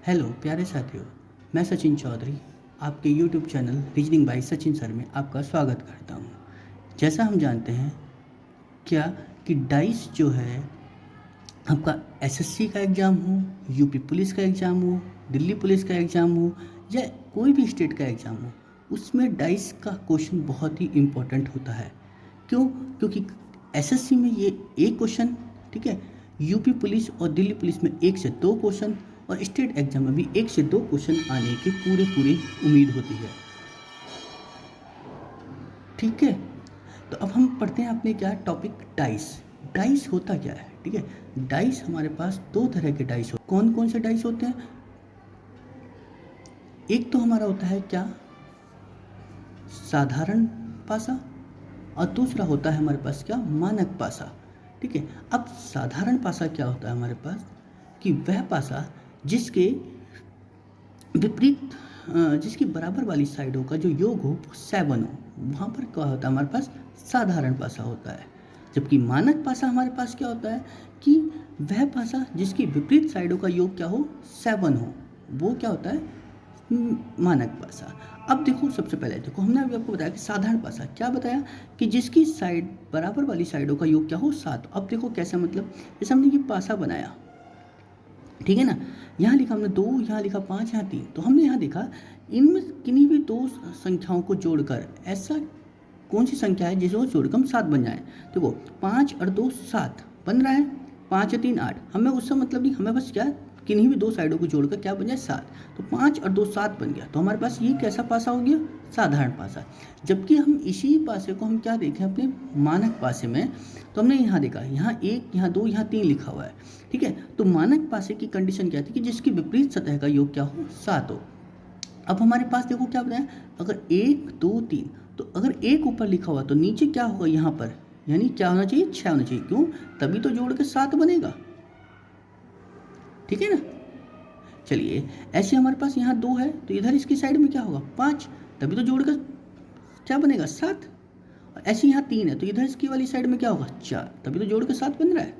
Hello प्यारे साथियों, मैं सचिन चौधरी आपके YouTube channel reasoning bye Sachin sir में आपका स्वागत करता हूँ। जैसा हम जानते हैं क्या कि डाइस जो है आपका एसएससी का एग्ज़ाम हो, यूपी पुलिस का एग्ज़ाम हो, दिल्ली पुलिस का एग्ज़ाम हो या कोई भी स्टेट का एग्ज़ाम हो, उसमें डाइस का क्वेश्चन बहुत ही इम्पोर्टेंट होता है। क्यों? क्योंकि एसएससी में ये एक क्वेश्चन, ठीक है, यूपी पुलिस और दिल्ली पुलिस में 1 से 2 क्वेश्चन और स्टेट एग्जाम में भी 1 से 2 क्वेश्चन आने की पूरी उम्मीद होती है। ठीक है, तो अब हम पढ़ते हैं अपने क्या टॉपिक डाइस। डाइस होता क्या है? ठीक है, डाइस हमारे पास 2 तरह के डाइस होते हैं। कौन कौन से डाइस होते हैं? एक तो हमारा होता है क्या, साधारण पासा, और दूसरा होता है हमारे पास क्या, मानक पासा। ठीक है, अब साधारण पासा क्या होता है हमारे पास कि वह पासा जिसके विपरीत जिसकी बराबर वाली साइडों का जो योग हो वो 7 हो, वहाँ पर क्या होता है हमारे पास साधारण पासा होता है। जबकि मानक पासा हमारे पास क्या होता है कि वह पासा जिसकी विपरीत साइडों का योग क्या हो, 7 हो, वो क्या होता है, मानक पासा। अब देखो, सबसे पहले देखो, हमने अभी आपको बताया कि साधारण पासा क्या बताया कि जिसकी साइड बराबर वाली साइडों का योग क्या हो 7। अब देखो कैसा, मतलब जैसे हमने ये पासा बनाया, ठीक है ना, यहाँ लिखा हमने 2, यहाँ लिखा 5, यहाँ 3, तो हमने यहाँ देखा इनमें किन्हीं भी 2 संख्याओं को जोड़कर ऐसा कौन सी संख्या है जिसे वो जोड़कर हम 7 बन जाए। देखो 5 और 2 7 बन रहा है, 5 और 3 8, हमें उससे मतलब नहीं, हमें बस क्या किन्हीं भी 2 साइडों को जोड़कर क्या बन जाए 7, तो 5 और 2 7 बन गया। तो हमारे पास ये कैसा पासा हो गया, साधारण पासा। जबकि हम इसी पासे को हम क्या देखें अपने मानक पासे में, तो हमने यहाँ देखा, यहाँ 1, यहाँ 2, यहाँ 3 लिखा हुआ है। ठीक है, तो मानक पासे की कंडीशन क्या थी कि जिसकी विपरीत सतह का योग क्या हो, 7 हो। अब हमारे पास देखो क्या बताया, अगर 1 2 3, तो अगर 1 ऊपर लिखा हुआ तो नीचे क्या होगा यहाँ पर, यानी क्या होना चाहिए, 6 होना चाहिए। क्यों? तभी तो जोड़ के 7 बनेगा। ठीक है ना। चलिए, ऐसे हमारे पास यहाँ 2 है तो इधर इसकी साइड में क्या होगा, 5, तभी तो जोड़ कर क्या बनेगा, 7। और ऐसे यहाँ 3 है तो इधर इसकी वाली साइड में क्या होगा, 4, तभी तो जोड़ के 7 बन रहा है।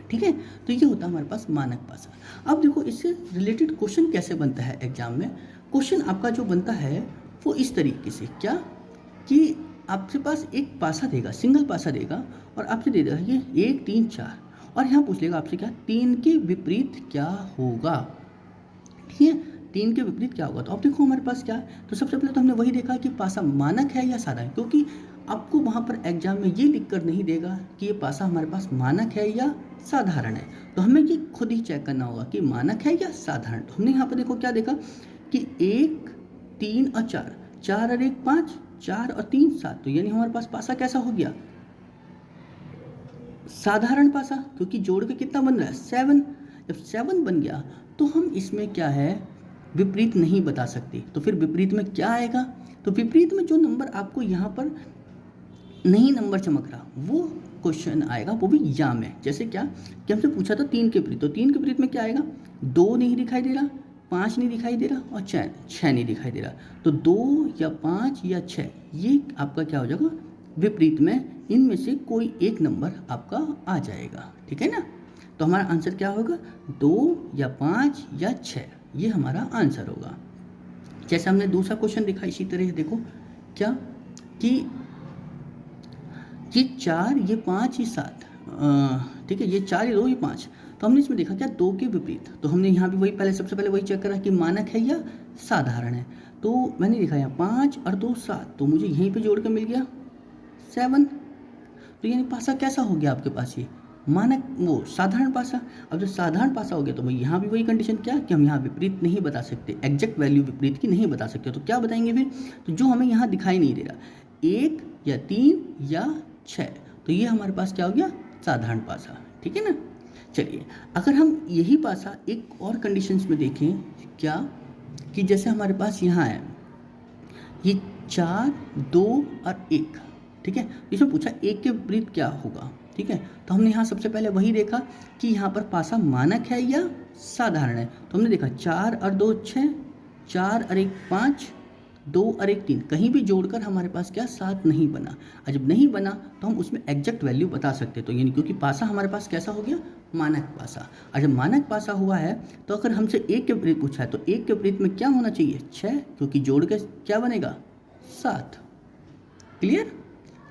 ठीक है, तो ये होता है हमारे पास मानक पासा। अब देखो इससे रिलेटेड क्वेश्चन कैसे बनता है एग्जाम में। क्वेश्चन आपका जो बनता है वो इस तरीके से, क्या कि आपके पास एक पासा देगा, सिंगल पासा देगा, और आपसे दे देगा ये 1 3 4, और यहाँ पूछ लेगा आपसे क्या, 3 के विपरीत क्या होगा। ठीक है, 3 के विपरीत क्या होगा। तो अब देखो हमारे पास क्या है, तो सबसे पहले तो हमने वही देखा कि पासा मानक है या साधारण, क्योंकि आपको वहाँ पर एग्जाम में ये लिख कर नहीं देगा कि ये पासा हमारे पास मानक है या साधारण है, तो हमें ये खुद ही चेक करना होगा कि मानक है या साधारण। तो हमने यहाँ पर देखो क्या देखा कि 1 3 और 4, 4 और 1 5, 4 और 3 7, तो यानी हमारे पास पासा कैसा हो गया, साधारण पासा, क्योंकि जोड़ के कितना बन रहा है, 7। जब 7 बन गया तो हम इसमें क्या है, विपरीत नहीं बता सकते। तो फिर विपरीत में क्या आएगा, तो विपरीत में जो नंबर आपको यहाँ पर नहीं नंबर चमक रहा वो क्वेश्चन आएगा, वो भी या में। जैसे क्या कि हमसे पूछा था 3 के विपरीत, तो 3 के विपरीत में क्या आएगा, 2 नहीं दिखाई दे रहा, 5 नहीं दिखाई दे रहा, और 6 नहीं दिखाई दे रहा। तो 2 या 5 या 6 ये आपका क्या हो जाएगा, विपरीत में इनमें से कोई एक नंबर आपका आ जाएगा। ठीक है ना, तो हमारा आंसर क्या होगा, 2 या 5 या 6, ये हमारा आंसर होगा। जैसे हमने दूसरा क्वेश्चन देखा इसी तरह, देखो क्या कि ये 4 ये 5 ये 7, ठीक है, ये 4 ये 2 ये 5, तो हमने इसमें देखा क्या, 2 के विपरीत, तो हमने यहाँ भी वही पहले सबसे पहले वही चेक करा कि मानक है या साधारण है। तो मैंने देखा यहाँ 5 और 2 7, तो मुझे यहीं पे जोड़ कर मिल गया 7, तो यानी पासा कैसा हो गया आपके पास, ये मानक वो साधारण पासा। अब जब साधारण पासा हो गया तो भाई यहाँ भी वही कंडीशन क्या कि हम यहाँ विपरीत नहीं बता सकते, एग्जैक्ट वैल्यू विपरीत की नहीं बता सकते, तो क्या बताएंगे फिर, तो जो हमें यहाँ दिखाई नहीं दे रहा, 1 या 3 या 6, तो ये हमारे पास क्या हो गया, साधारण पासा। ठीक है ना। चलिए, अगर हम यही पासा एक और कंडीशंस में देखें, क्या कि जैसे हमारे पास यहाँ है ये 4 2 और 1, ठीक है, इसमें पूछा 1 के विपरीत क्या होगा। ठीक है, तो हमने यहाँ सबसे पहले वही देखा कि यहाँ पर पासा मानक है या साधारण है, तो हमने देखा 4 और 2 6, 4 और 1 5, 2 और 1 3, कहीं भी जोड़कर हमारे पास क्या 7 नहीं बना। और जब नहीं बना तो हम उसमें एग्जैक्ट वैल्यू बता सकते, तो यानी क्योंकि पासा हमारे पास कैसा हो गया, मानक पासा। और जब मानक पासा हुआ है तो अगर हमसे 1 के विपरीत पूछा है तो 1 के विपरीत में क्या होना चाहिए? 6, क्योंकि जोड़ के क्या बनेगा? 7। क्लियर?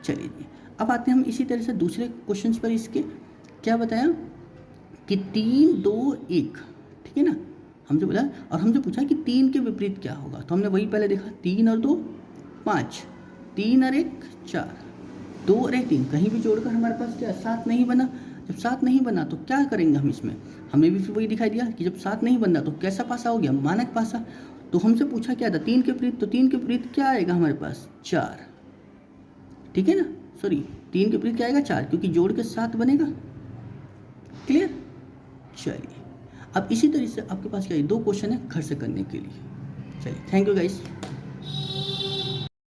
चलिए जी, अब आते हैं हम इसी तरह से दूसरे क्वेश्चंस पर। इसके क्या बताया कि 3, 2, 1, ठीक है ना, हमसे बोला और हमसे पूछा कि 3 के विपरीत क्या होगा। तो हमने वही पहले देखा, 3 और 2 5, 3 और 1 4, 2 और 1 3, कहीं भी जोड़कर हमारे पास क्या 7 नहीं बना। जब 7 नहीं बना तो क्या करेंगे हम इसमें? हमने भी फिर वही दिखाई दिया कि जब 7 नहीं बना तो कैसा पासा हो गया? मानक पासा। तो हमसे पूछा क्या था? 3 के विपरीत। तो 3 के विपरीत क्या आएगा हमारे पास? 4, ठीक है ना, सॉरी 3 के विपरीत क्या आएगा? 4, क्योंकि जोड़ के 7 बनेगा। क्लियर? चलिए, अब इसी तरह से आपके पास क्या है? 2 क्वेश्चन है घर से करने के लिए। चलिए, थैंक यू गाइस।